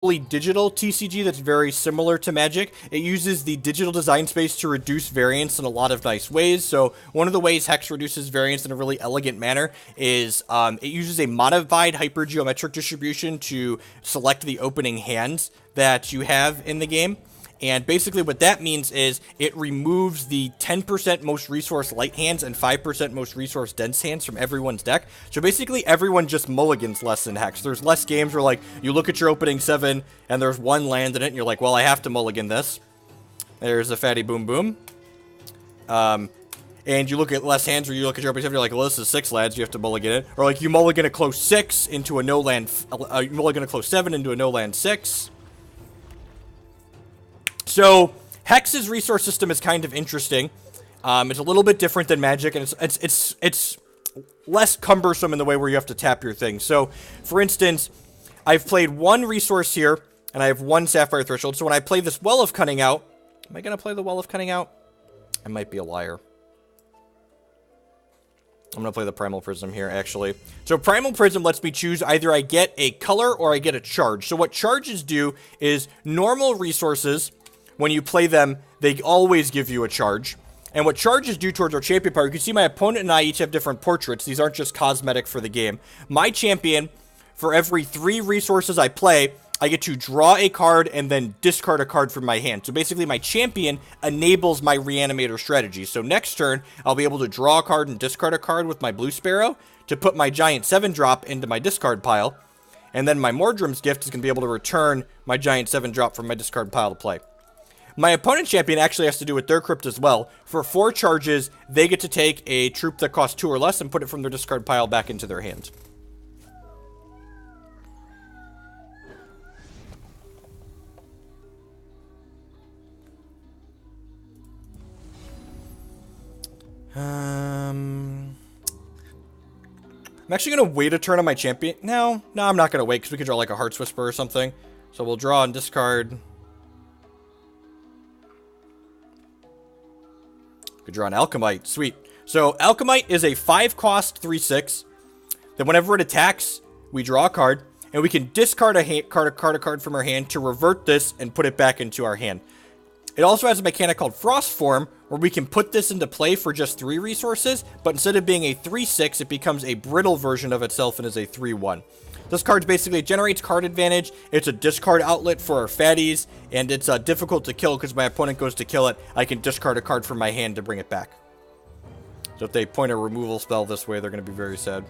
digital TCG that's very similar to Magic. It uses the digital design space to reduce variance in a lot of nice ways. So one of the ways Hex reduces variance in a really elegant manner is it uses a modified hypergeometric distribution to select the opening hands that you have in the game. And basically what that means is it removes the 10% most resource light hands and 5% most resource dense hands from everyone's deck. So basically everyone just mulligans less in Hex. There's less games where, like, you look at your opening 7 and there's one land in it and you're like, well, I have to mulligan this. There's a fatty boom boom. And you look at less hands, or you look at your opening 7, you're like, well, this is 6 lands, you have to mulligan it. Or like you mulligan a close 6 into a no land, you mulligan a close 7 into a no land 6. So, Hex's resource system is kind of interesting. It's a little bit different than Magic, and it's less cumbersome in the way where you have to tap your thing. So, for instance, I've played one resource here, and I have one Sapphire Threshold. So when I play this Well of Cunning out, am I going to play the Well of Cunning out? I might be a liar. I'm going to play the Primal Prism here, actually. So Primal Prism lets me choose either I get a color or I get a charge. So what charges do is normal resources, when you play them, they always give you a charge. And what charges do towards our champion power, you can see my opponent and I each have different portraits. These aren't just cosmetic for the game. My champion, for every 3 resources I play, I get to draw a card and then discard a card from my hand. So basically my champion enables my Reanimator strategy. So next turn, I'll be able to draw a card and discard a card with my Blue Sparrow to put my giant 7-drop into my discard pile. And then my Mordrim's Gift is going to be able to return my giant 7-drop from my discard pile to play. My opponent's champion actually has to do with their crypt as well. For 4 charges, they get to take a troop that costs 2 or less and put it from their discard pile back into their hand. I'm actually going to wait a turn on my champion. No, I'm not going to wait because we could draw like a Heart's Whisper or something. So we'll draw and discard. Could draw an Alchemite. Sweet. So Alchemite is a 5-cost 3/6. Then whenever it attacks, we draw a card. And we can discard a card from our hand to revert this and put it back into our hand. It also has a mechanic called Frost Form, where we can put this into play for just 3 resources, but instead of being a 3/6, it becomes a brittle version of itself and is a 3/1. This card basically generates card advantage, it's a discard outlet for our fatties, and it's difficult to kill because my opponent goes to kill it, I can discard a card from my hand to bring it back. So if they point a removal spell this way, they're going to be very sad.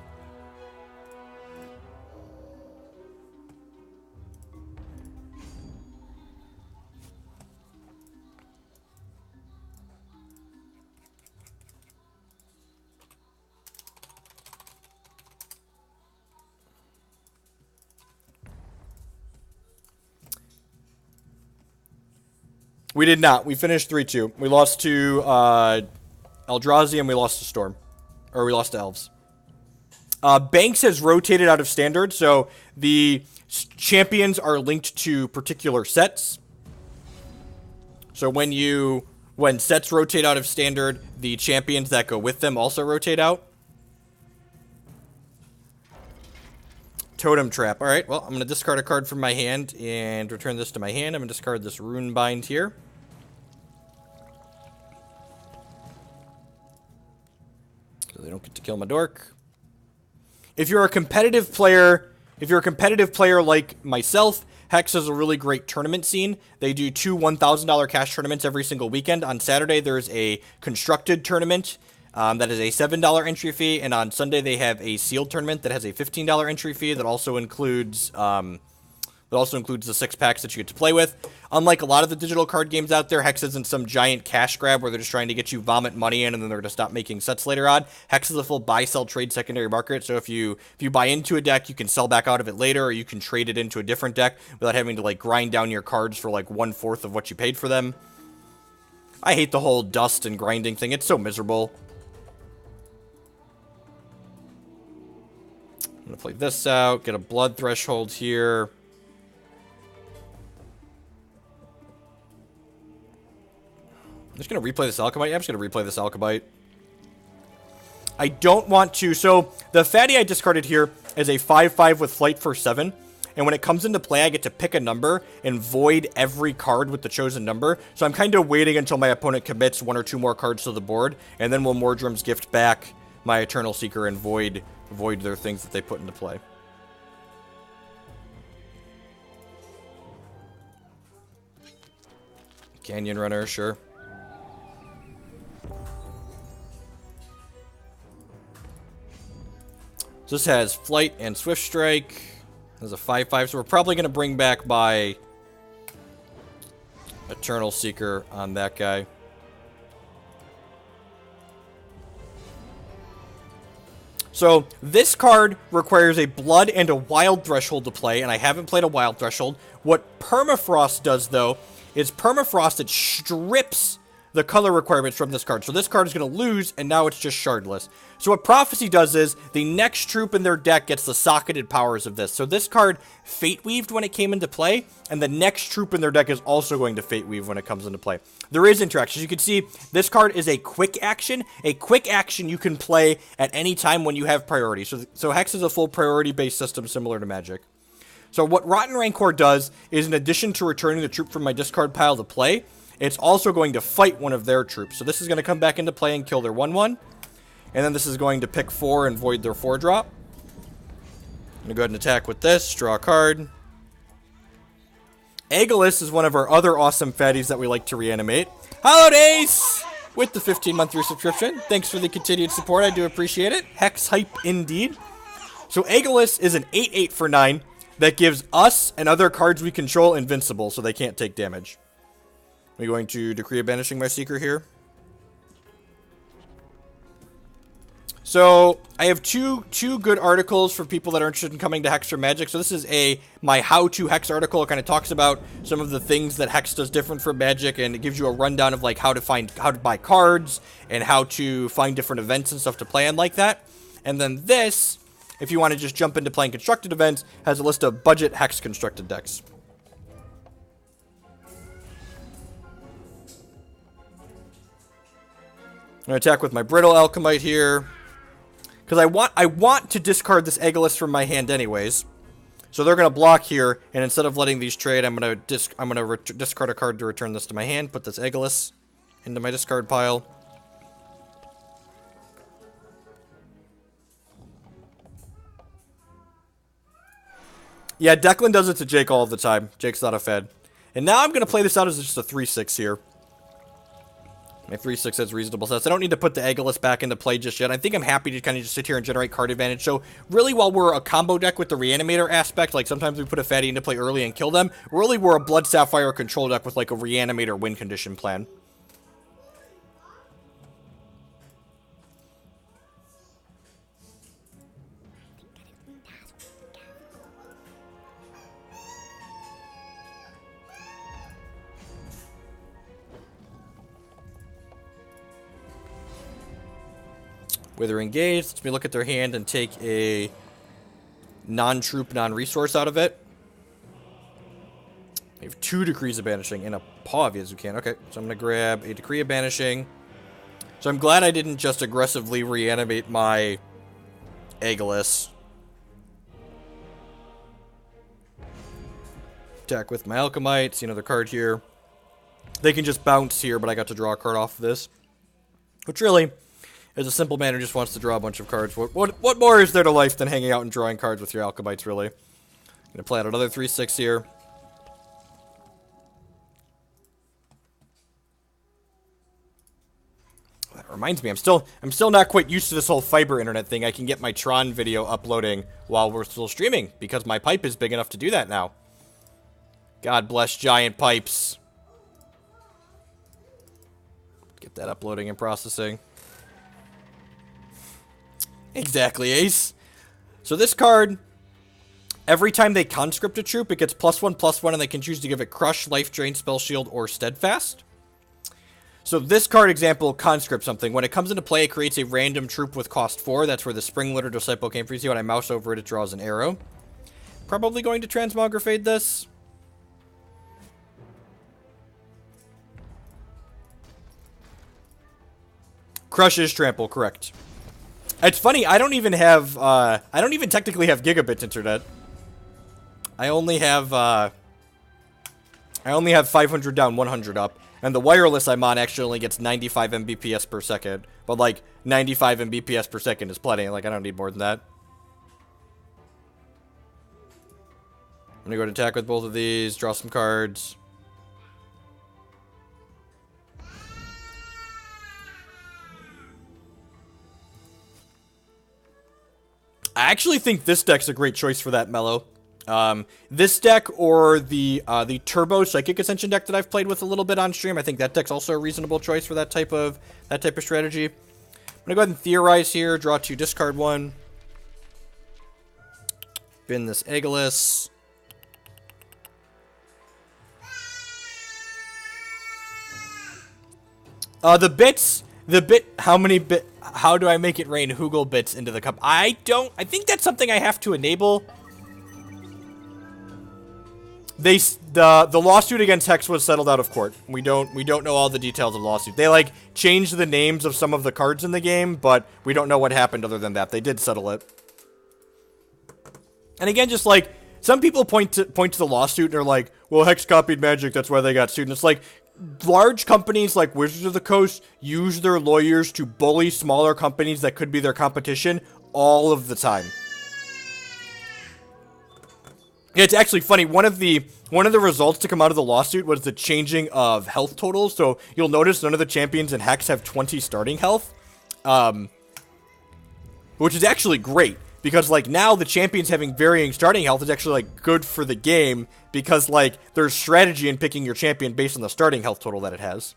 We did not. We finished 3-2. We lost to Eldrazi and we lost to Storm. Or we lost to Elves. Banks has rotated out of Standard, so the champions are linked to particular sets. So when sets rotate out of Standard, the champions that go with them also rotate out. Totem Trap. Alright, well, I'm going to discard a card from my hand and return this to my hand. I'm going to discard this Runebind here. So they don't get to kill my dork. If you're a competitive player like myself, Hex has a really great tournament scene. They do 2 $1,000 cash tournaments every single weekend. On Saturday, there's a constructed tournament. That is a $7 entry fee, and on Sunday they have a sealed tournament that has a $15 entry fee that also includes the 6 packs that you get to play with. Unlike a lot of the digital card games out there, Hex isn't some giant cash grab where they're just trying to get you vomit money in and then they're going to stop making sets later on. Hex is a full buy, sell, trade secondary market, so if you buy into a deck, you can sell back out of it later, or you can trade it into a different deck without having to like grind down your cards for like 1/4 of what you paid for them. I hate the whole dust and grinding thing. It's so miserable. I'm going to play this out, get a blood threshold here. I'm just going to replay this Alchemite. Yeah, I'm just going to replay this Alchemite. I don't want to... So, the fatty I discarded here is a 5/5 with flight for 7. and when it comes into play, I get to pick a number and void every card with the chosen number. So I'm kind of waiting until my opponent commits 1 or 2 more cards to the board, and then we'll Mordrum's Gift back my Eternal Seeker and void their things that they put into play. Canyon Runner, sure. So this has Flight and Swift Strike. There's a 5/5, so we're probably going to bring back my Eternal Seeker on that guy. So this card requires a Blood and a Wild Threshold to play, and I haven't played a Wild Threshold. What Permafrost does, though, is Permafrost, it strips the color requirements from this card. So this card is going to lose, and now it's just shardless. So what Prophecy does is, the next troop in their deck gets the socketed powers of this. So this card Fate Weaved when it came into play, and the next troop in their deck is also going to Fate Weave when it comes into play. There is interaction. As you can see, this card is a quick action. A quick action you can play at any time when you have priority. So Hex is a full priority-based system similar to Magic. So what Rotten Rancor does is, in addition to returning the troop from my discard pile to play, it's also going to fight one of their troops. So this is going to come back into play and kill their 1/1. And then this is going to pick 4 and void their 4-drop. I'm going to go ahead and attack with this, draw a card. Aegilis is one of our other awesome fatties that we like to reanimate. Hallowed Ace! With the 15-month resubscription. Thanks for the continued support, I do appreciate it. Hex hype indeed. So Aegilis is an 8/8 for 9 that gives us and other cards we control invincible, so they can't take damage. I'm going to Decree of Banishing my Seeker here. So I have two good articles for people that are interested in coming to Hex for Magic. So this is my how-to Hex article. It kind of talks about some of the things that Hex does different from Magic, and it gives you a rundown of like how to buy cards and how to find different events and stuff to play on like that. And then this, if you want to just jump into playing constructed events, has a list of budget Hex constructed decks. I'm going to attack with my Brittle Alchemite here. Because I want to discard this Aegilis from my hand anyways. So they're going to block here, and instead of letting these trade, I'm going to discard a card to return this to my hand, put this Aegilis into my discard pile. Yeah, Declan does it to Jake all the time. Jake's not a Fed. And now I'm going to play this out as just a 3/6 here. My 3/6 has reasonable sets. I don't need to put the Aegilis back into play just yet. I think I'm happy to kind of just sit here and generate card advantage. So really, while we're a combo deck with the Reanimator aspect, like sometimes we put a fatty into play early and kill them, really we're a Blood Sapphire control deck with like a Reanimator win condition plan. Wither Engaged lets me look at their hand and take a non-troop, non-resource out of it. I have 2 Decrees of Banishing and a Paw of Yazukan. Okay, so I'm going to grab a Decree of Banishing. So I'm glad I didn't just aggressively reanimate my Aegilis. Attack with my Alchemite. See another card here. They can just bounce here, but I got to draw a card off of this. Which really, as a simple man who just wants to draw a bunch of cards, what more is there to life than hanging out and drawing cards with your Alchemites, really? I'm going to play out another 3/6 here. That reminds me, I'm still not quite used to this whole fiber internet thing. I can get my Tron video uploading while we're still streaming, because my pipe is big enough to do that now. God bless giant pipes. Get that uploading and processing. Exactly, Ace. So this card, every time they conscript a troop, it gets +1/+1, and they can choose to give it Crush, Life Drain, Spell Shield, or Steadfast. So this card example conscript something. When it comes into play, it creates a random troop with cost 4. That's where the Spring Litter Disciple came from. You see when I mouse over it, it draws an arrow. Probably going to Transmogrifade this. Crush is trample, correct. It's funny, I don't even technically have gigabit internet. I only have 500 down, 100 up. And the wireless I'm on actually only gets 95 Mbps per second. But, like, 95 Mbps per second is plenty. Like, I don't need more than that. I'm gonna go to attack with both of these, draw some cards. I actually think this deck's a great choice for that, Mellow. This deck or the Turbo Psychic Ascension deck that I've played with a little bit on stream, I think that deck's also a reasonable choice for that type of strategy. I'm gonna go ahead and theorize here, draw 2, discard 1. Bin this Aegilis. How do I make it rain Hoogle bits into the cup? I think that's something I have to enable. The lawsuit against Hex was settled out of court. We don't know all the details of the lawsuit. They, like, changed the names of some of the cards in the game, but we don't know what happened other than that. They did settle it. And again, just, like, some people point to the lawsuit and are like, well, Hex copied Magic, that's why they got sued. And it's like, large companies like Wizards of the Coast use their lawyers to bully smaller companies that could be their competition all of the time. It's actually funny. One of the results to come out of the lawsuit was the changing of health totals. So you'll notice none of the champions in Hex have 20 starting health, which is actually great because, like, now the champions having varying starting health is actually, like, good for the game because, like, there's strategy in picking your champion based on the starting health total that it has.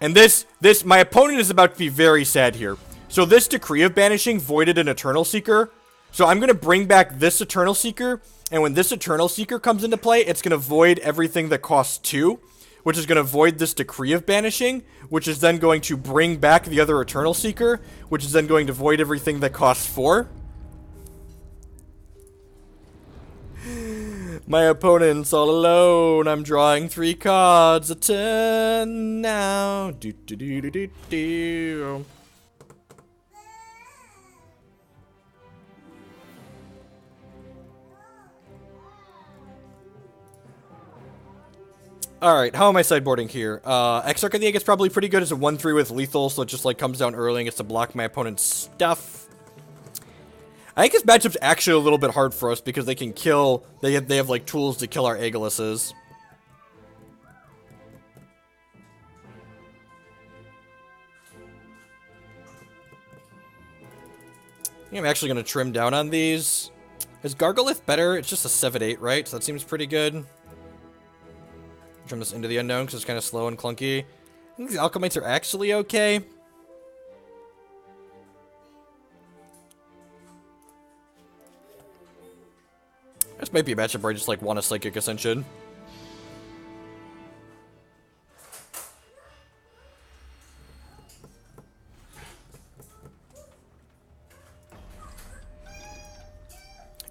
And my opponent is about to be very sad here. So this Decree of Banishing voided an Eternal Seeker. So I'm going to bring back this Eternal Seeker, and when this Eternal Seeker comes into play, it's going to void everything that costs 2, which is going to void this Decree of Banishing, which is then going to bring back the other Eternal Seeker, which is then going to void everything that costs 4. My opponent's all alone. I'm drawing 3 cards a turn now. Do do do do do do. Alright, how am I sideboarding here? Exarch, I think it's probably pretty good as a 1-3 with lethal, so it just, like, comes down early and gets to block my opponent's stuff. I think this matchup's actually a little bit hard for us because they can kill, they have like, tools to kill our Aegilises. I think I'm actually going to trim down on these. Is Gargolith better? It's just a 7-8, right? So that seems pretty good. Trim this into the unknown because it's kind of slow and clunky. I think these Alchemites are actually okay. This might be a matchup where I just, like, want a Psychic Ascension.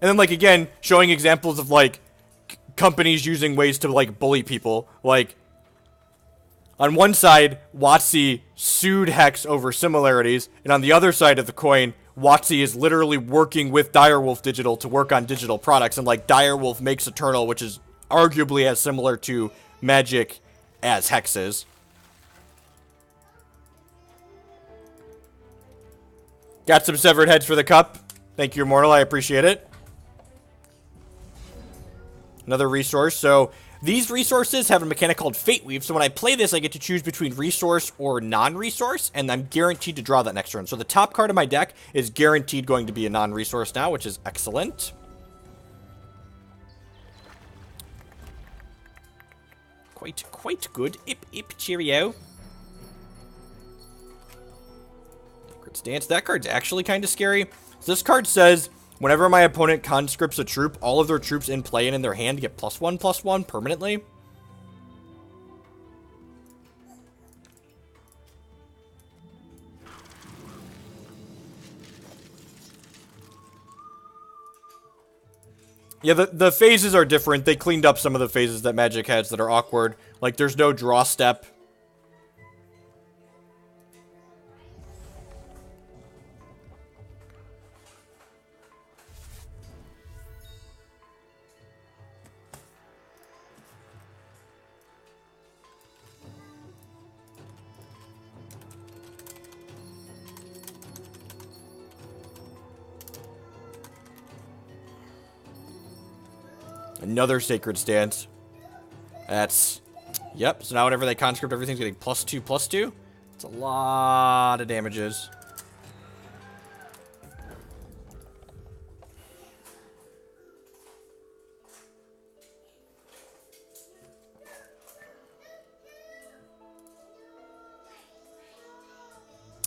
And then, like, again, showing examples of, like, companies using ways to, like, bully people. Like, on one side, WotC sued Hex over similarities, and on the other side of the coin, WotC is literally working with Direwolf Digital to work on digital products, and, like, Direwolf makes Eternal, which is arguably as similar to Magic as Hex is. Got some severed heads for the cup. Thank you, Immortal. I appreciate it. Another resource. So these resources have a mechanic called Fate Weave. So when I play this, I get to choose between resource or non-resource, and I'm guaranteed to draw that next turn. So the top card of my deck is guaranteed going to be a non-resource now, which is excellent. Quite good. Ip, cheerio. Card's Dance. That card's actually kind of scary. So this card says, whenever my opponent conscripts a troop, all of their troops in play and in their hand get +1/+1 permanently. Yeah, the phases are different. They cleaned up some of the phases that Magic has that are awkward. Like, there's no draw step. Another Sacred Stance. That's... Yep, so now whenever they conscript, everything's getting +2/+2. It's a lot of damages.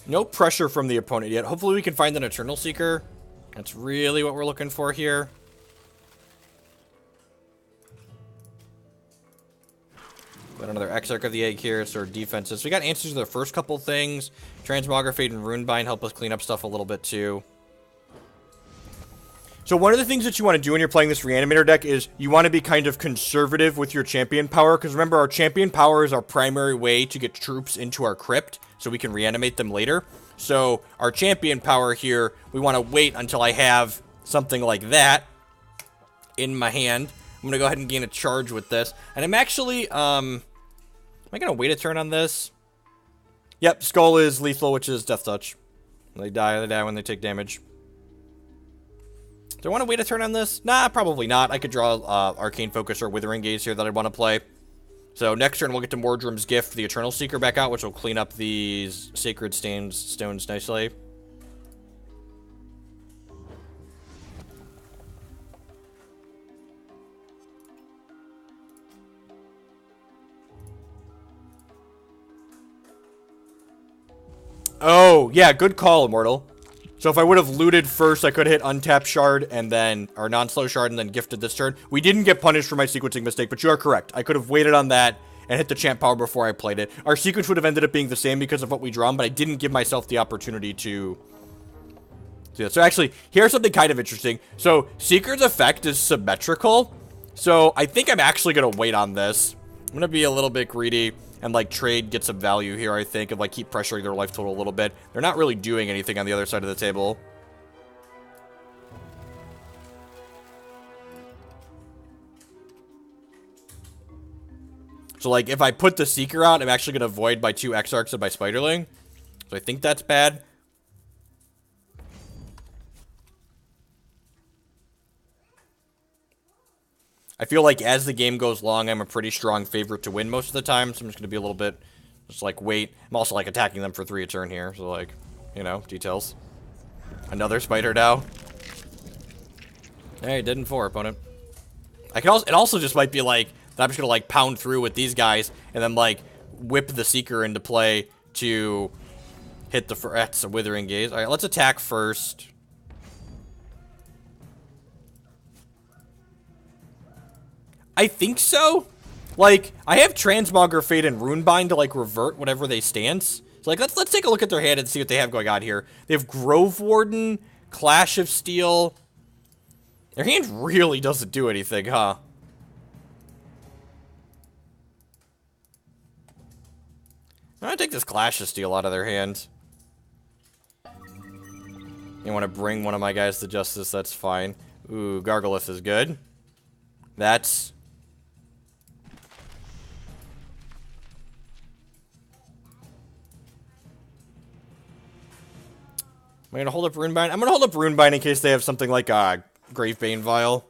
No pressure from the opponent yet. Hopefully we can find an Eternal Seeker. That's really what we're looking for here. Got another Exarch of the Egg here, so our defenses. So we got answers to the first couple things. Transmogrifade and Runebind help us clean up stuff a little bit too. So one of the things that you want to do when you're playing this Reanimator deck is you want to be kind of conservative with your champion power, because remember, our champion power is our primary way to get troops into our crypt, so we can reanimate them later. So our champion power here, we want to wait until I have something like that in my hand. I'm going to go ahead and gain a charge with this. And I'm actually, am I going to wait a turn on this? Yep, Skull is lethal, which is Death Touch. They die when they take damage. Do I want to wait a turn on this? Nah, probably not. I could draw Arcane Focus or Withering Gaze here that I'd want to play. So next turn we'll get to Mordrum's Gift, the Eternal Seeker back out, which will clean up these Sacred Stones nicely. Oh, yeah, good call, Immortal. So if I would have looted first, I could have hit Untap Shard and then, or Non-Slow Shard and then gifted this turn. We didn't get punished for my sequencing mistake, but you are correct. I could have waited on that and hit the champ power before I played it. Our sequence would have ended up being the same because of what we drawn, but I didn't give myself the opportunity to do that. So actually, here's something kind of interesting. So Seeker's effect is symmetrical. So I think I'm actually going to wait on this. I'm going to be a little bit greedy and like trade, get some value here, I think, and like keep pressuring their life total a little bit. They're not really doing anything on the other side of the table. So like if I put the Seeker out, I'm actually going to void by 2 Exarchs and by Spiderling. So I think that's bad. I feel like as the game goes long, I'm a pretty strong favorite to win most of the time, so I'm just going to be a little bit, just like, wait. I'm also, like, attacking them for 3 a turn here, so, like, you know, details. Another Spider Dow. Hey, didn't 4, opponent. I can also, it also just might be, like, that I'm just going to, like, pound through with these guys, and then, like, whip the Seeker into play to hit the, that's a Withering Gaze. Alright, let's attack first. I think so. Like, I have Transmogrifade and Runebind to, like, revert whatever they stance. So, like, let's take a look at their hand and see what they have going on here. They have Grove Warden, Clash of Steel. Their hand really doesn't do anything, huh? I'm gonna take this Clash of Steel out of their hand. You want to bring one of my guys to justice, that's fine. Ooh, Gargolith is good. That's... Am I going to hold up Runebind? I'm going to hold up Runebind in case they have something like a Gravebane Vial.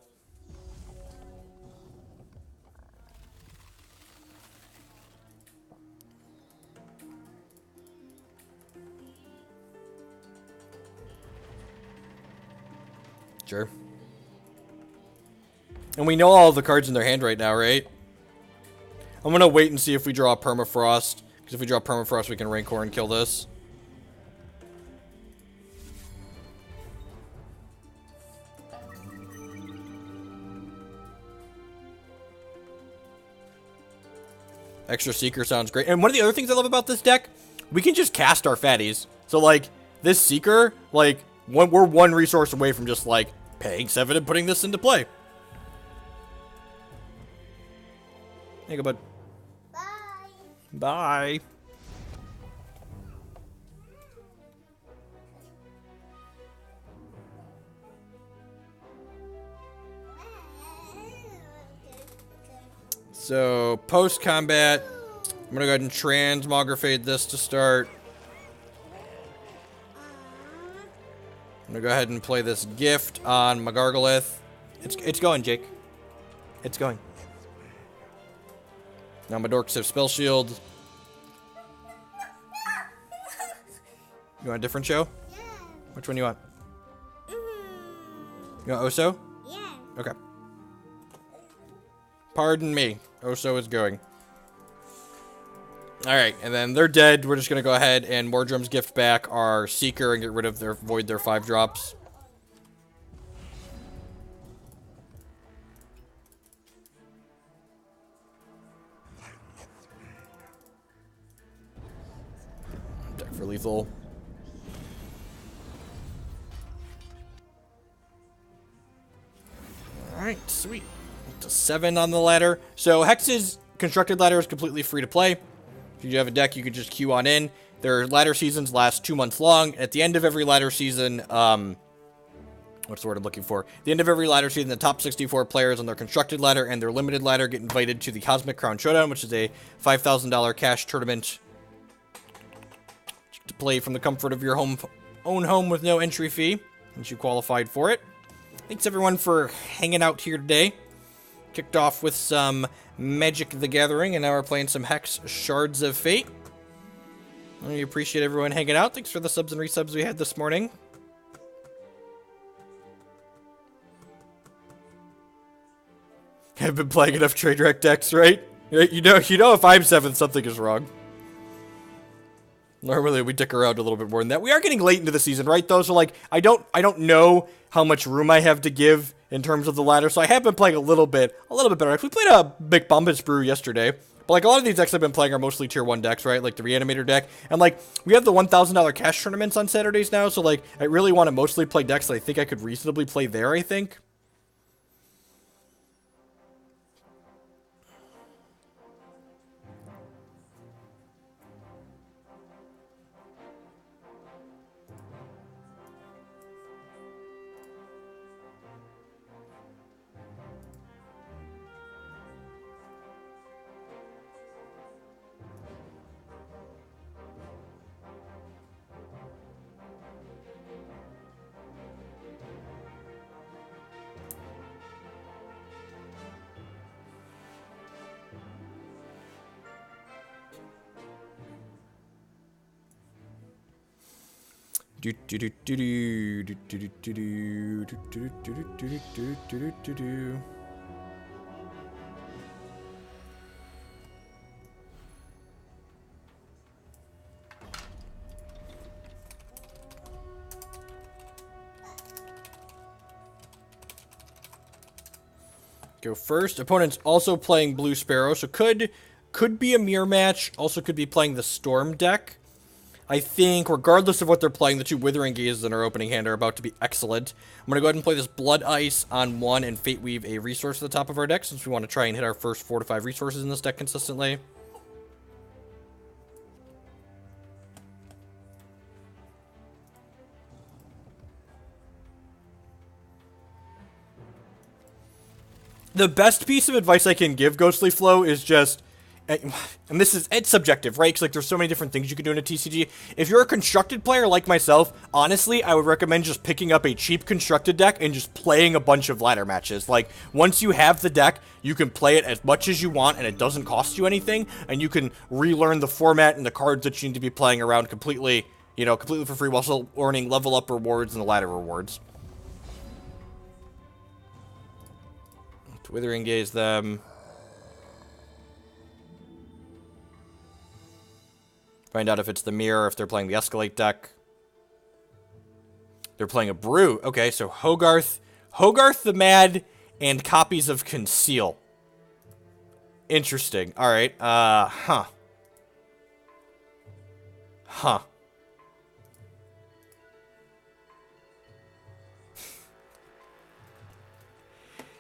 Sure. And we know all the cards in their hand right now, right? I'm going to wait and see if we draw Permafrost. Because if we draw Permafrost, we can Rancor and kill this. Extra Seeker sounds great. And one of the other things I love about this deck, we can just cast our fatties. So, like, this Seeker, like, we're 1 resource away from just, like, paying 7 and putting this into play. Hey, go, bud. Bye. Bye. So, post-combat, I'm going to go ahead and Transmogrifade this to start. I'm going to go ahead and play this Gift on my Gargolith. It's going, Jake. It's going. Now my dorks have Spell Shield. You want a different show? Yeah. Which one you want? You want Oso? Yeah. Okay. Pardon me. Oso is going. Alright, and then they're dead. We're just going to go ahead and Mordrum's gift back our Seeker and get rid of their void their 5 drops. Deck for lethal. Alright, sweet. To 7 on the ladder. So Hex's constructed ladder is completely free to play. If you have a deck, you can just queue on in. Their ladder seasons last 2 months long. At the end of every ladder season, what's the word I'm looking for? At the end of every ladder season, the top 64 players on their constructed ladder and their limited ladder get invited to the Cosmic Crown Showdown, which is a $5,000 cash tournament to play from the comfort of your own home with no entry fee, once you qualified for it. Thanks everyone for hanging out here today. Kicked off with some Magic the Gathering, and now we're playing some Hex Shards of Fate. We appreciate everyone hanging out. Thanks for the subs and resubs we had this morning. I've been playing enough trade rec decks, right? You know if I'm 7th, something is wrong. Normally we dick around a little bit more than that. We are getting late into the season, right? Though, so like I don't know how much room I have to give in terms of the ladder. So I have been playing a little bit better. We played a big Bombus Brew yesterday, but like a lot of these decks I've been playing are mostly tier 1 decks, right? Like the Reanimator deck, and like we have the $1,000 cash tournaments on Saturdays now. So like I really want to mostly play decks that I think I could reasonably play there. I think. Go first. Opponent's also playing Blue Sparrow, so could be a mirror match. Also could be playing the Storm deck. I think, regardless of what they're playing, the 2 Withering Gazes in our opening hand are about to be excellent. I'm going to go ahead and play this Blood Ice on 1 and Fate Weave a resource at the top of our deck, since we want to try and hit our first 4 to 5 resources in this deck consistently. The best piece of advice I can give, Ghostly Flow, is just... And it's subjective, right? Because like there's so many different things you can do in a TCG. If you're a constructed player like myself, honestly, I would recommend just picking up a cheap constructed deck and just playing a bunch of ladder matches. Like, once you have the deck, you can play it as much as you want, and it doesn't cost you anything, and you can relearn the format and the cards that you need to be playing around completely, completely for free, while still earning level up rewards and the ladder rewards. Withering Gaze them. Find out if it's the mirror, if they're playing the Escalate deck. They're playing a Brew. Okay, so Hogarth the Mad, and copies of Conceal. Interesting. Alright, Huh.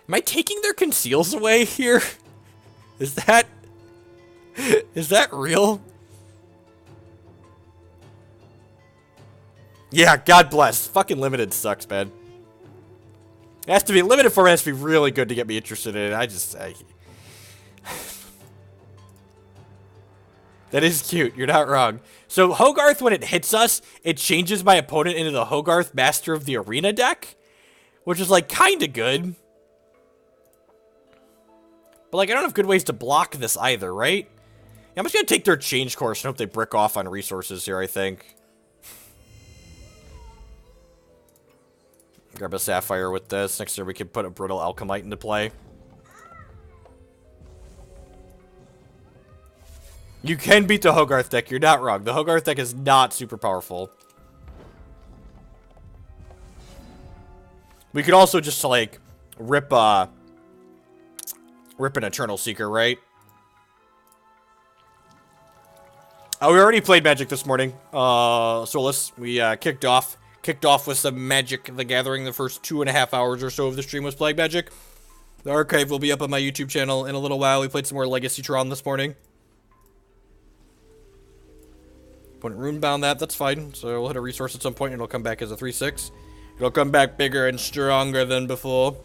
Am I taking their Conceals away here? Is that real? Yeah, God bless. Fucking limited sucks, man. It has to be, limited format has to be really good to get me interested in it. That is cute. You're not wrong. So Hogarth, when it hits us, it changes my opponent into the Hogarth Master of the Arena deck, which is like kind of good. But, like, I don't have good ways to block this either, right? Yeah, I'm just gonna take their change course and hope they brick off on resources here, I think. Grab a Sapphire with this. Next turn we can put a Brittle Alchemite into play. You can beat the Hogarth deck, you're not wrong. The Hogarth deck is not super powerful. We could also just, like, rip an Eternal Seeker, right? Oh, we already played Magic this morning. We kicked off with some Magic the Gathering. The first 2.5 hours or so of the stream was playing Magic. The archive will be up on my YouTube channel in a little while. We played some more Legacy Tron this morning. Opponent Runebound that's fine. So we'll hit a resource at some point and it'll come back as a 3/6. It'll come back bigger and stronger than before.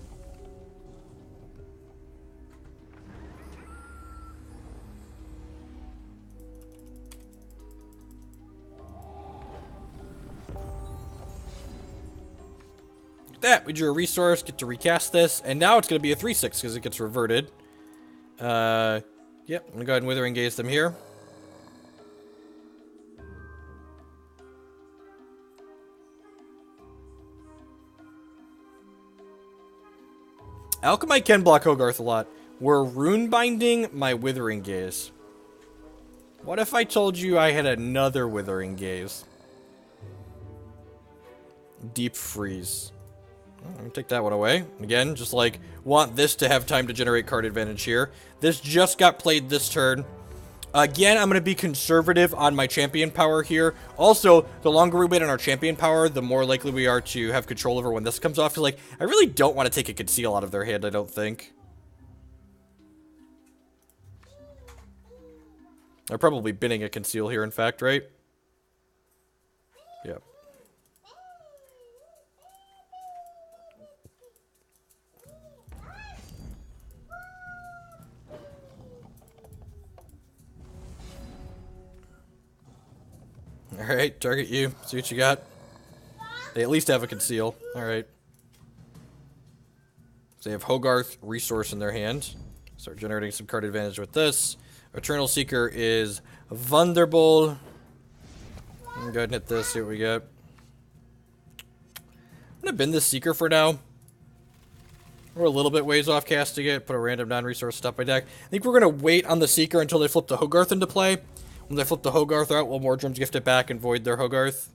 That, we drew a resource, get to recast this, and now it's going to be a 3/6 because it gets reverted. Yep, I'm going to go ahead and Withering Gaze them here. Alchemite can block Hogarth a lot. We're Runebinding my Withering Gaze. What if I told you I had another Withering Gaze? Deep Freeze. Let me take that one away. Again, just like, want this to have time to generate card advantage here. This just got played this turn. Again, I'm going to be conservative on my champion power here. Also, the longer we wait on our champion power, the more likely we are to have control over when this comes off. Because, like, I really don't want to take a Conceal out of their hand, I don't think. They're probably binning a Conceal here, in fact, right? Yep. Alright, target you. See what you got. They at least have a Conceal. Alright. So they have Hogarth resource in their hand. Start generating some card advantage with this. Eternal Seeker is vulnerable. Go ahead and hit this, see what we get. I'm gonna bin this Seeker for now. We're a little bit ways off casting it. Put a random non-resource stuff by deck. I think we're gonna wait on the Seeker until they flip the Hogarth into play. When they flip the Hogarth out, we'll Mordrum's Gift it back and void their Hogarth.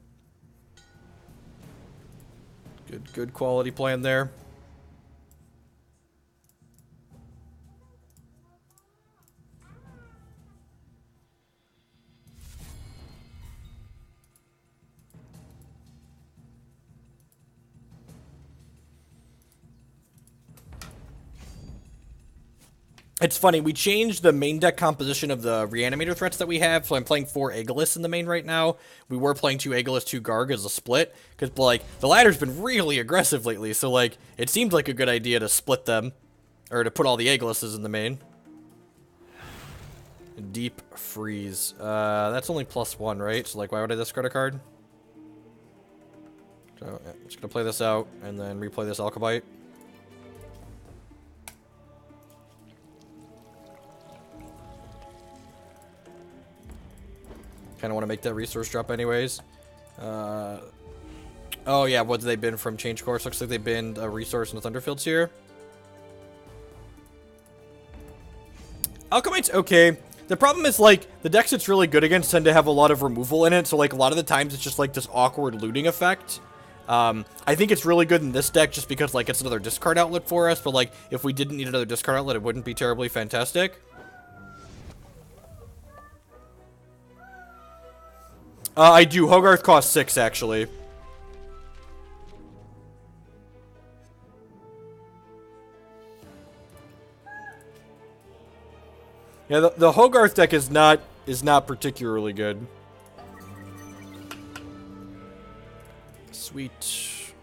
Good quality plan there. It's funny, we changed the main deck composition of the Reanimator threats that we have, so I'm playing 4 Aegilis in the main right now. We were playing 2 Aegilis, 2 Garg as a split, because, like, the ladder's been really aggressive lately, so, like, it seemed like a good idea to split them, or to put all the Aegilises in the main. Deep Freeze. That's only +1, right? So, like, why would I discard a card? So, yeah, I'm just gonna play this out, and then replay this Alchemite. Kind of want to make that resource drop anyways. Oh yeah, what did they bin from Change Course? Looks like they binned a resource in the Thunderfield Seer. Alchemite's okay. The problem is, like, the decks it's really good against tend to have a lot of removal in it, so, like, a lot of the times it's just, like, this awkward looting effect. I think it's really good in this deck just because, like, it's another discard outlet for us, but, like, if we didn't need another discard outlet, it wouldn't be terribly fantastic. I do. Hogarth costs 6, actually. Yeah, the Hogarth deck is not particularly good. Sweet.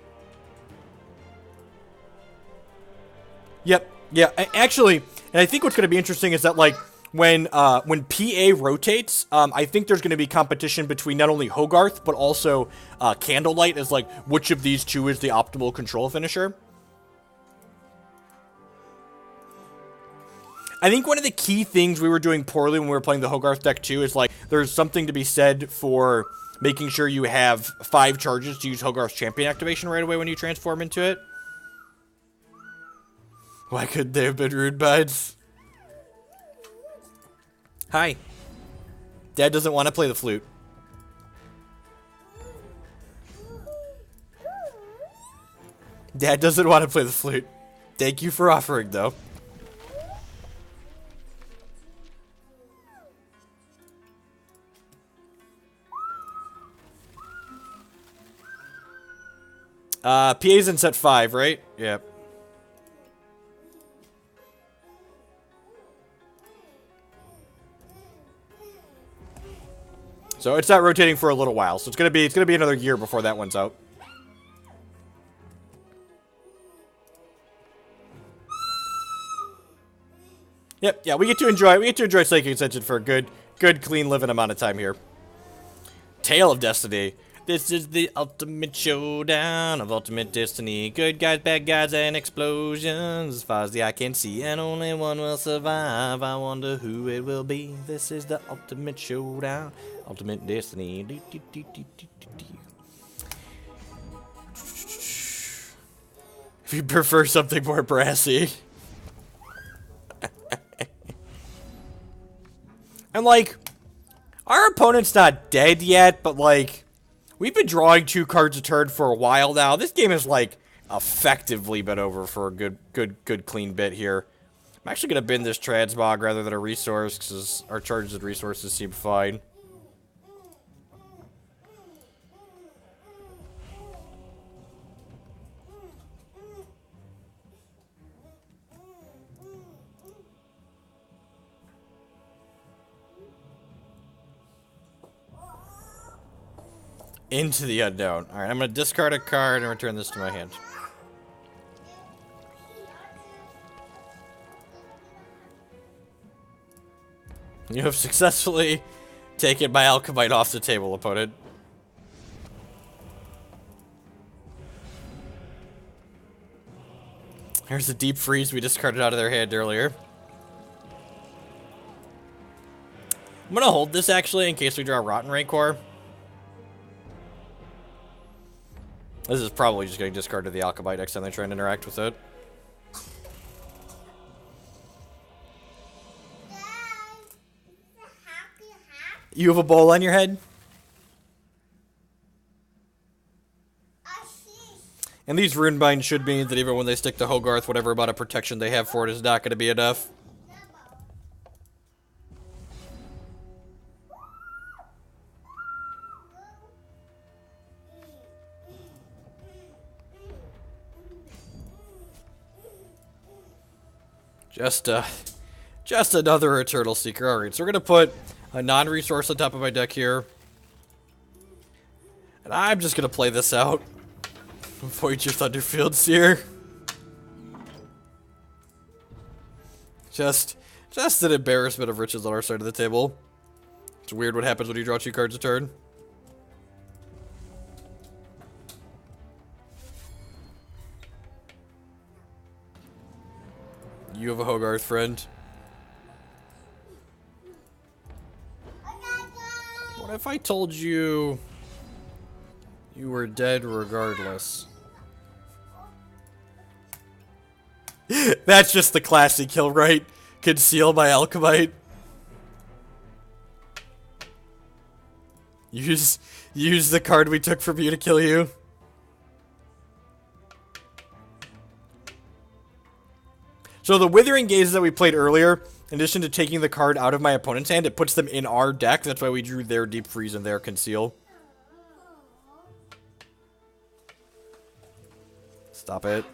Yep. Yeah, actually, and I think what's going to be interesting is that, like, when PA rotates, I think there's going to be competition between not only Hogarth, but also Candlelight as, like, which of these two is the optimal control finisher. I think one of the key things we were doing poorly when we were playing the Hogarth deck too is like there's something to be said for making sure you have 5 charges to use Hogarth's champion activation right away when you transform into it. Why couldn't they have been Runebinds? Hi. Dad doesn't want to play the flute. Dad doesn't want to play the flute. Thank you for offering, though. PA's in set 5, right? Yep. So it's not rotating for a little while. So it's gonna be another year before that one's out. Yep, yeah, we get to enjoy Psychic Ascension for a good, clean living amount of time here. Tale of Destiny. This is the ultimate showdown of ultimate destiny. Good guys, bad guys, and explosions. As far as the eye can see, and only one will survive. I wonder who it will be. This is the ultimate showdown. Ultimate destiny. If you prefer something more brassy. And like, our opponent's not dead yet, but like, we've been drawing 2 cards a turn for a while now. This game has like effectively been over for a good clean bit here. I'm actually gonna bin this Transmog rather than a resource because our charges and resources seem fine. Into the unknown. Alright, I'm going to discard a card and return this to my hand. You have successfully taken my Alchemite off the table, opponent. Here's the Deep Freeze we discarded out of their hand earlier. I'm going to hold this, actually, in case we draw Rotten Rancor. This is probably just getting discarded to the Alchemite next time they try and interact with it. You have a bowl on your head? And these Runebind should mean that even when they stick to Hogarth, whatever amount of protection they have for it is not going to be enough. Just another Eternal Seeker. Alright, so we're gonna put a non-resource on top of my deck here. And I'm just gonna play this out. Avoid your Thunderfield Seer. Just an embarrassment of riches on our side of the table. It's weird what happens when you draw 2 cards a turn. You have a Hogarth, friend. What if I told you you were dead regardless? That's just the classy kill, right? Conceal my Alchemite. Use the card we took from you to kill you. So the Withering Gazes that we played earlier, in addition to taking the card out of my opponent's hand, it puts them in our deck. That's why we drew their Deep Freeze and their Conceal. Stop it.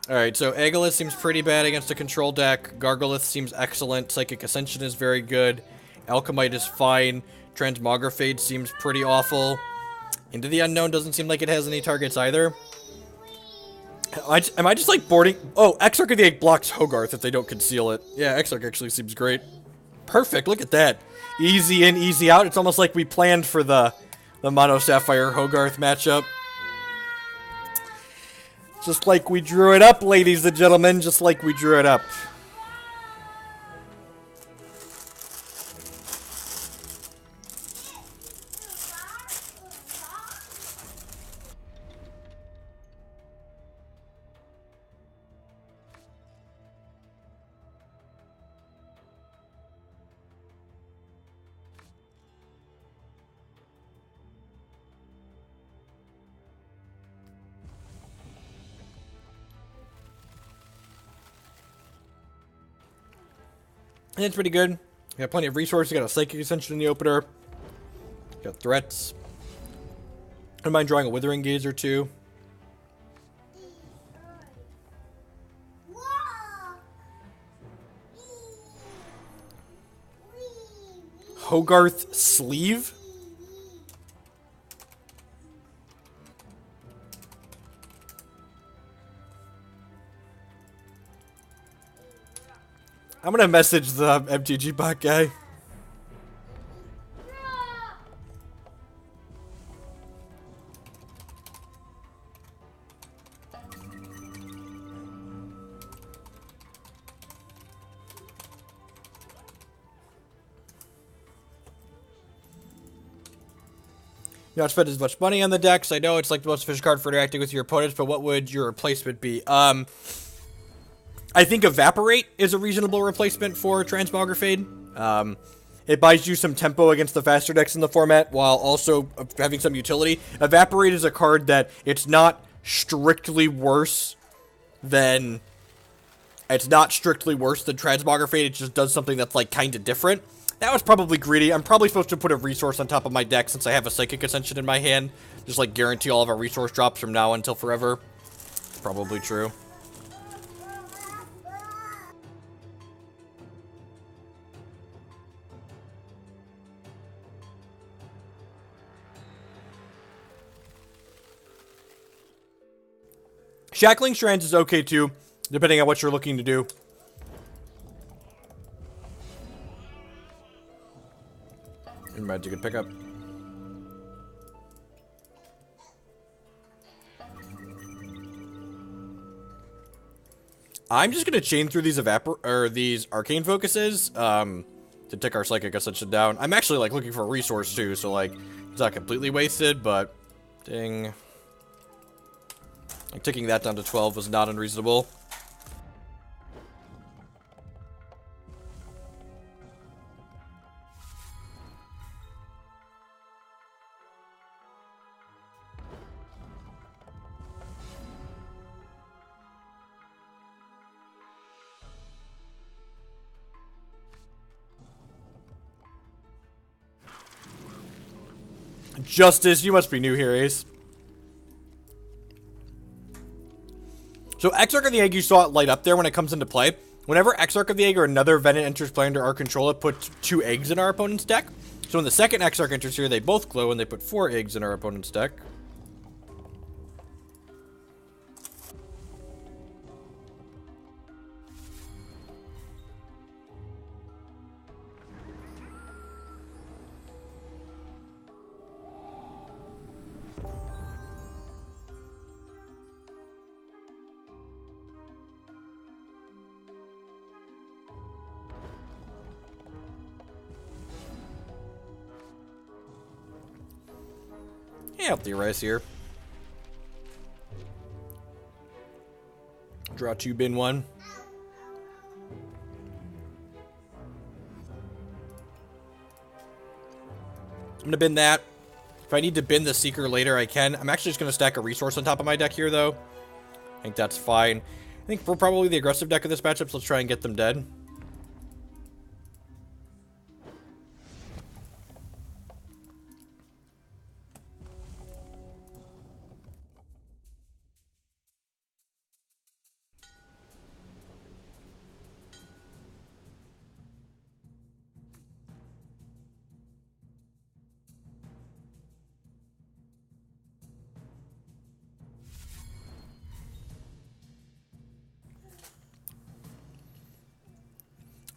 Alright, so Aegilis seems pretty bad against a control deck. Gargolith seems excellent. Psychic Ascension is very good. Alchemite is fine. Transmogrifade seems pretty awful. Into the Unknown doesn't seem like it has any targets either. Am I just like boarding? Oh, Exarch of the Egg blocks Hogarth if they don't conceal it. Yeah, Exarch actually seems great. Perfect, look at that. Easy in, easy out. It's almost like we planned for the Mono Sapphire Hogarth matchup. Just like we drew it up, ladies and gentlemen. Just like we drew it up. And it's pretty good. You got plenty of resources. You got a Psychic Ascension in the opener. You got threats. I don't mind drawing a Withering Gaze or two. Hogarth Sleeve? I'm gonna message the MTG bot guy. You're not spending as much money on the decks. I know it's like the most efficient card for interacting with your opponents, but what would your replacement be? I think Evaporate is a reasonable replacement for Transmogrifade. It buys you some tempo against the faster decks in the format, while also having some utility. Evaporate is a card that it's not strictly worse than... It's not strictly worse than Transmogrifade, it just does something that's, like, kind of different. That was probably greedy. I'm probably supposed to put a resource on top of my deck since I have a Psychic Ascension in my hand. Just, like, guarantee all of our resource drops from now until forever. Probably true. Shackling Strands is okay too, depending on what you're looking to do. Magic could pick up. I'm just gonna chain through these these Arcane Focuses to take our Psychic Ascension down. I'm actually like looking for a resource too, so like it's not completely wasted, but ding. Like, taking that down to 12 was not unreasonable. Justice, you must be new here, Ace. So Exarch of the Egg, you saw it light up there when it comes into play. Whenever Exarch of the Egg or another Venant enters play under our control, it puts 2 eggs in our opponent's deck. So when the second Exarch enters here, they both glow and they put 4 eggs in our opponent's deck. Yeah, I'll theorize here. Draw 2, bin 1. I'm gonna bin that. If I need to bin the Seeker later, I can. I'm actually just gonna stack a resource on top of my deck here, though. I think that's fine. I think we're probably the aggressive deck of this matchup, so let's try and get them dead.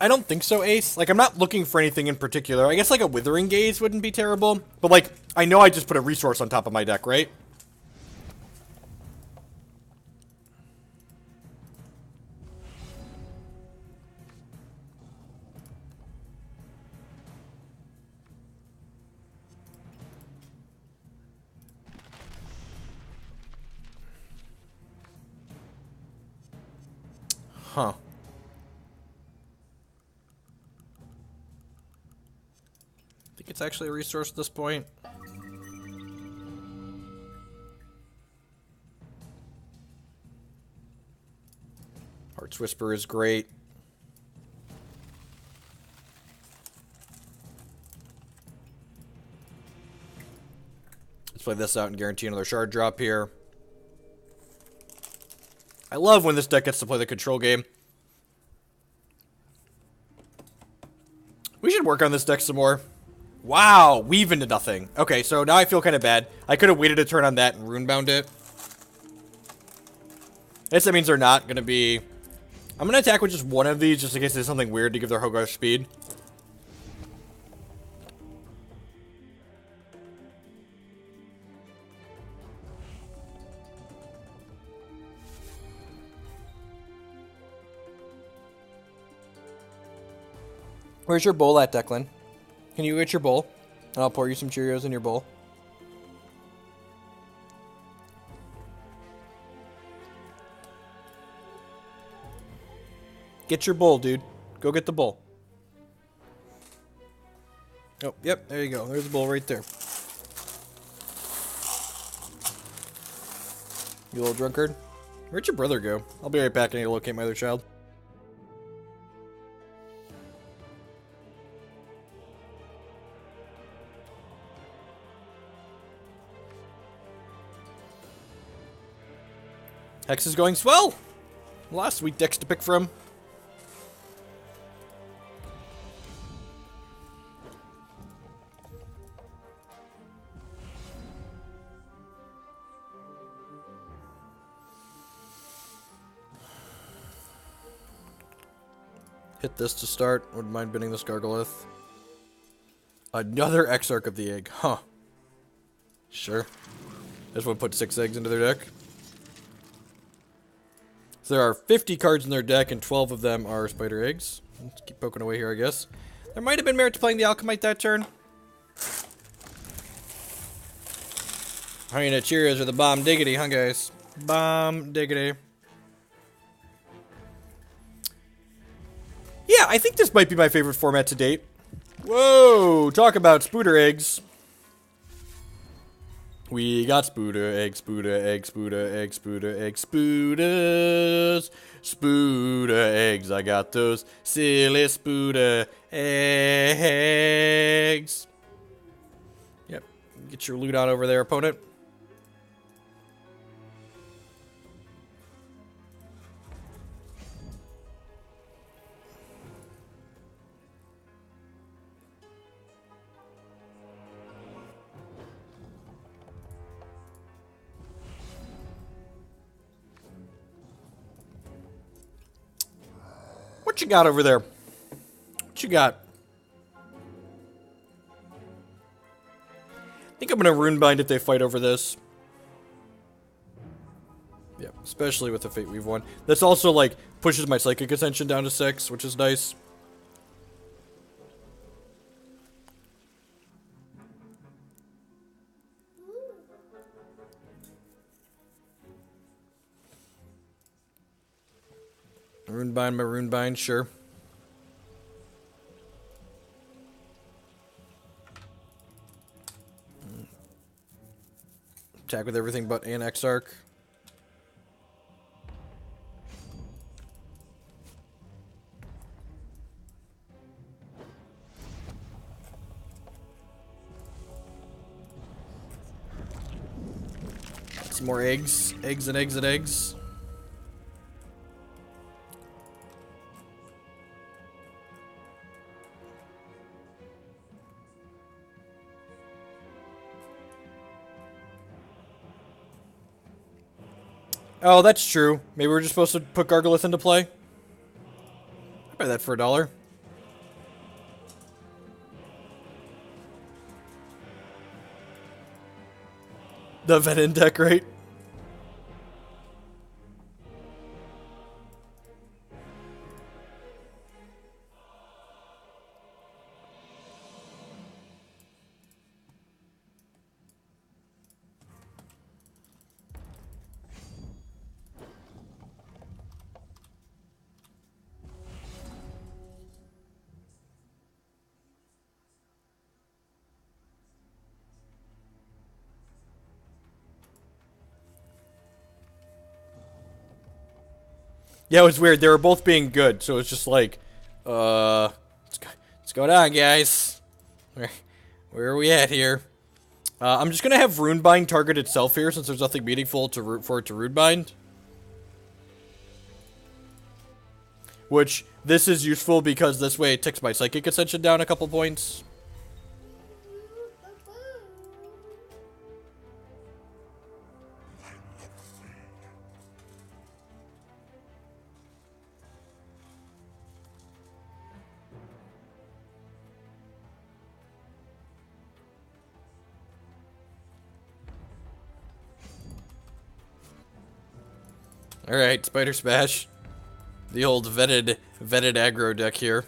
I don't think so, Ace. Like, I'm not looking for anything in particular. I guess, like, a Withering Gaze wouldn't be terrible. But, like, I know I just put a resource on top of my deck, right? Huh. I think it's actually a resource at this point. Heart's Whisper is great. Let's play this out and guarantee another shard drop here. I love when this deck gets to play the control game. We should work on this deck some more. Wow, weave into nothing. Okay, so now I feel kind of bad. I could have waited a turn on that and runebound it. I guess that means they're not going to be... I'm going to attack with just one of these just in case there's something weird to give their Hogarth speed. Where's your bowl at, Declan? Can you get your bowl? And I'll pour you some Cheerios in your bowl. Get your bowl, dude. Go get the bowl. Oh, yep, there you go. There's the bowl right there. You little drunkard. Where'd your brother go? I'll be right back. I need to locate my other child. Hex is going swell. A lot of sweet decks to pick from. Hit this to start. Wouldn't mind binning this Gargolith. Another Exarch of the Egg. Huh. Sure. This one put 6 eggs into their deck. So there are 50 cards in their deck, and 12 of them are spider eggs. Let's keep poking away here, I guess. There might have been merit to playing the Alchemite that turn. I mean, Cheerios are the bomb diggity, huh, guys? Bomb diggity. Yeah, I think this might be my favorite format to date. Whoa, talk about spooder eggs. We got spooder eggs, spooder eggs, spooder eggs, spooder eggs, spooders, spooder eggs. I got those silly spooder eggs. Yep, get your loot on over there, opponent. What you got over there? What you got? I think I'm gonna Runebind if they fight over this. Yeah, especially with the Fate Weave one. This also, like, pushes my Psychic Ascension down to 6, which is nice. Runebind, my Runebind, sure. Attack with everything but an Exarch. Some more eggs. Eggs and eggs and eggs. Oh, that's true. Maybe we're just supposed to put Gargolith into play. I'd buy that for $1. The Venom deck, right? Yeah, it was weird. They were both being good, so it's just like, what's going on, guys? Where are we at here? I'm just gonna have Runebind target itself here, since there's nothing meaningful for it to Runebind. Which, this is useful because this way it ticks my Psychic Ascension down a couple points. Alright, Spider Smash. The old vetted aggro deck here.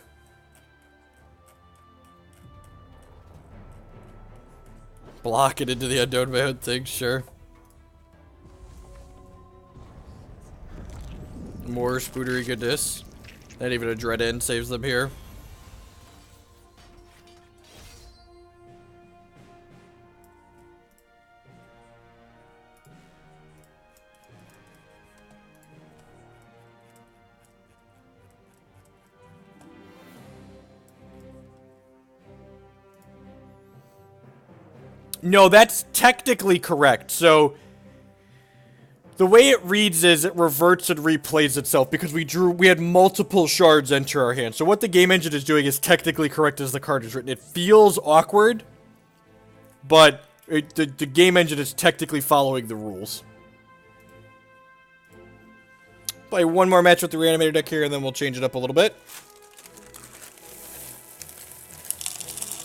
Block it into the unknown mode thing, sure. More spootery goodness. Not even a Dread End saves them here. No, that's technically correct. So, the way it reads is it reverts and replays itself because we had multiple shards enter our hand. So what the game engine is doing is technically correct as the card is written. It feels awkward, but the game engine is technically following the rules. Play one more match with the Reanimator deck here, and then we'll change it up a little bit.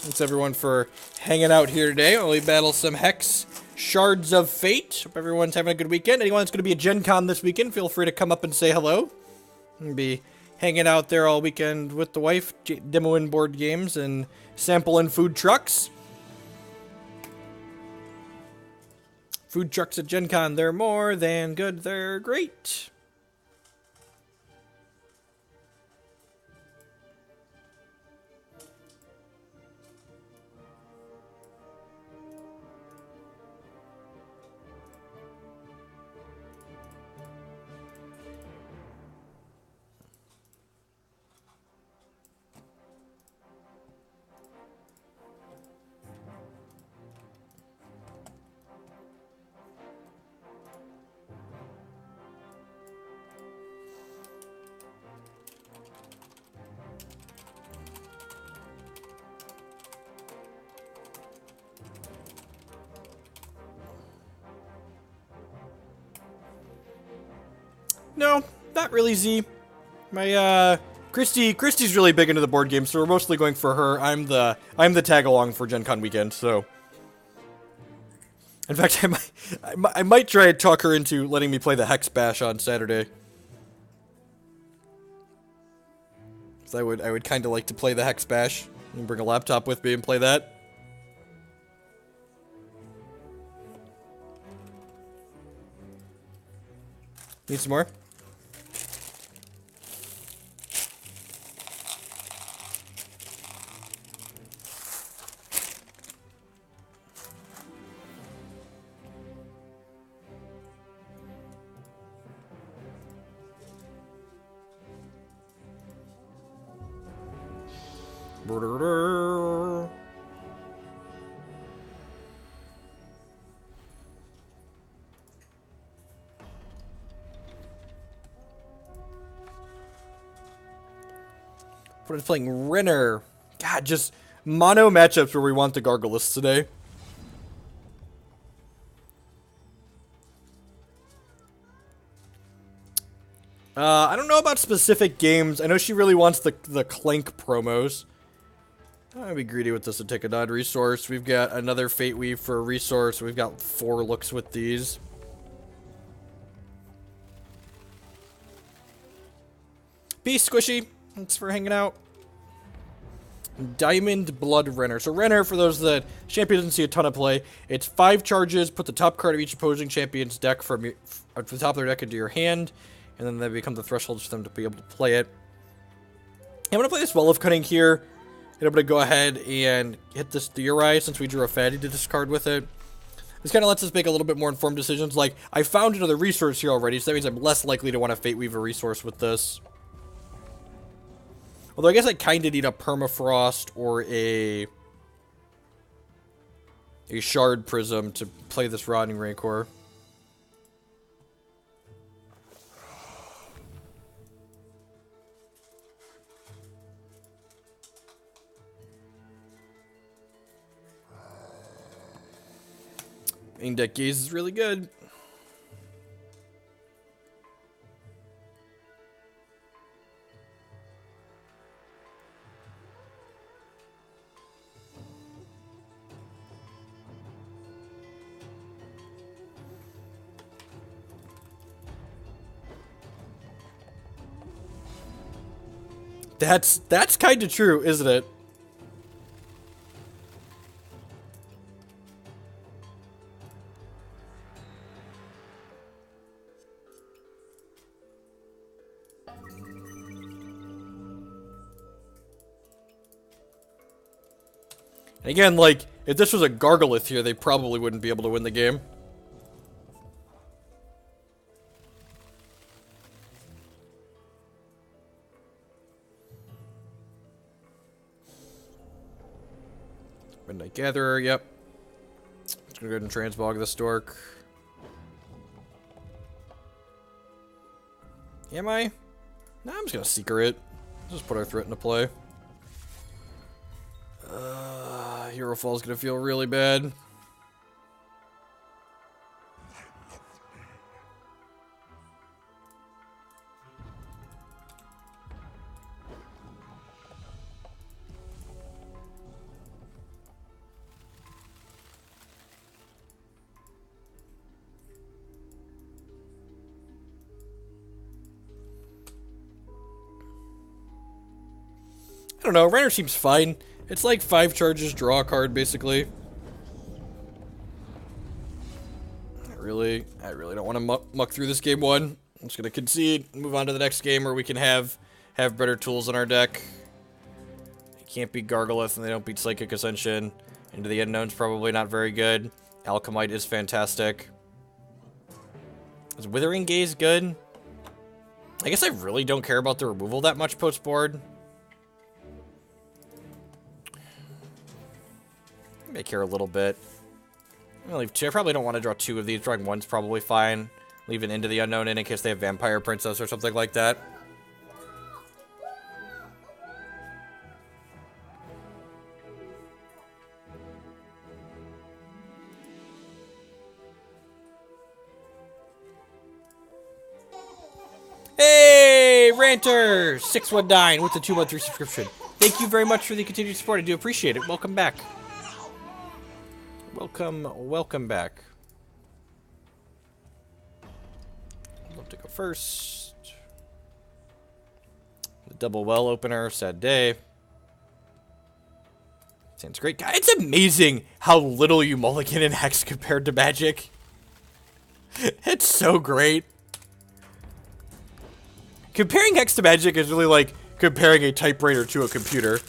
Thanks everyone for hanging out here today while we battle some Hex Shards of Fate. Hope everyone's having a good weekend. Anyone that's going to be at Gen Con this weekend, feel free to come up and say hello. I'll be hanging out there all weekend with the wife, demoing board games and sampling food trucks. Food trucks at Gen Con, they're more than good, they're great. No, not really, Z. My, Christy's really big into the board game, so we're mostly going for her. I'm the tag-along for Gen Con weekend, so. In fact, I might try and talk her into letting me play the Hex Bash on Saturday. So I would kind of like to play the Hex Bash and bring a laptop with me and play that. Need some more? What is playing Renner? God, just mono matchups where we want the Gargulus today. I don't know about specific games. I know she really wants the Clank promos. I'll be greedy with this and take a non-resource. We've got another Fate Weave for a resource. We've got 4 looks with these. Peace, Squishy. Thanks for hanging out. Diamond Blood Renner. So Renner, for those that champion doesn't see a ton of play, it's 5 charges. Put the top card of each opposing champion's deck from the top of their deck into your hand, and then they become the thresholds for them to be able to play it. I'm going to play this Well of Cunning here, and I'm going to go ahead and hit this Theorize since we drew a fatty to discard with it. This kind of lets us make a little bit more informed decisions. Like, I found another resource here already, so that means I'm less likely to want to Fate Weave a resource with this. Although I guess I kind of need a Permafrost or a Shard Prism to play this Rotting Rancor. Main deck Gaze is really good. That's kind of true, isn't it? Again, like, if this was a Gargolith here, they probably wouldn't be able to win the game. Midnight Gatherer, yep. Just gonna go ahead and transmog this dork. Am I? Nah, I'm just gonna Seeker it. Just put our threat into play. Hero Fall's gonna feel really bad. I don't know, Renner seems fine. It's like 5 charges, draw a card, basically. I really don't want to muck through this game 1. I'm just gonna concede and move on to the next game where we can have better tools in our deck. They can't beat Gargolith and they don't beat Psychic Ascension. Into the Unknown's probably not very good. Alchemite is fantastic. Is Withering Gaze good? I guess I really don't care about the removal that much post-board. I may care a little bit. I'm gonna leave 2. I probably don't want to draw 2 of these. Drawing 1's probably fine. Leave an Into the Unknown in case they have Vampire Princess or something like that. Hey, Ranter! 619 with the 2-month subscription. Thank you very much for the continued support. I do appreciate it. Welcome back. Welcome back. I'd love to go first. The double well opener, sad day. Sounds great. God, it's amazing how little you mulligan in Hex compared to Magic. It's so great. Comparing Hex to Magic is really like comparing a typewriter to a computer.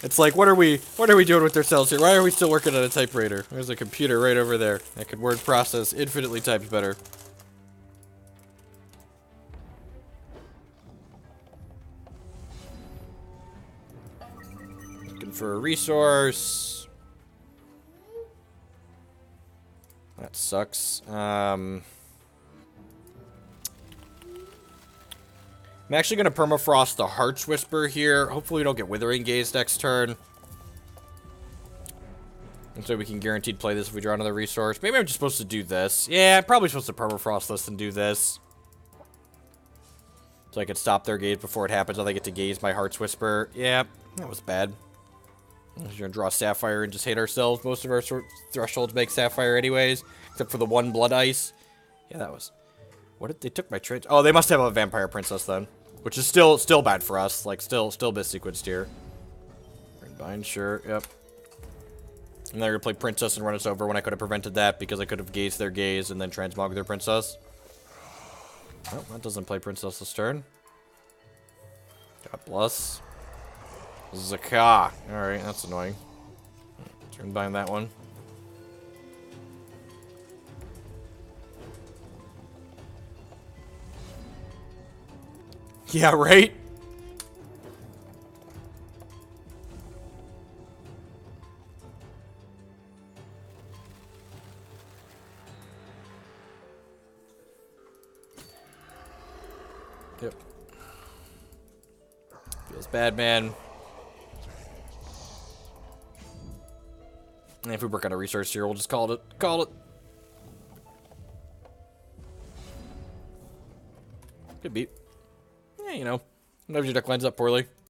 It's like, what are we doing with ourselves here? Why are we still working on a typewriter? There's a computer right over there that could word process infinitely times better. Looking for a resource. That sucks. I'm actually going to Permafrost the Heart's Whisper here. Hopefully we don't get Withering Gaze next turn. And so we can guaranteed play this if we draw another resource. Maybe I'm just supposed to do this. Yeah, I'm probably supposed to Permafrost this and do this. So I can stop their gaze before it happens. So they get to gaze my Heart's Whisper. Yeah, that was bad. We're going to draw Sapphire and just hate ourselves. Most of our thresholds make Sapphire anyways. Except for the 1 Blood Ice. Yeah, that was... What did they took my trade? Oh, they must have a Vampire Princess then. Which is still bad for us. Like, still missequenced here. Runebind, sure, yep. And they're gonna play Princess and run us over when I could have prevented that because I could have gazed their gaze and then transmog their Princess. Oh, that doesn't play Princess this turn. God bless. Zakah. Alright, that's annoying. Runebind that one. Yeah, right? Yep. Feels bad, man. And if we work on a resource here, we'll just call it. Call it. Good beat. Yeah, you know. Sometimes your deck lines up poorly.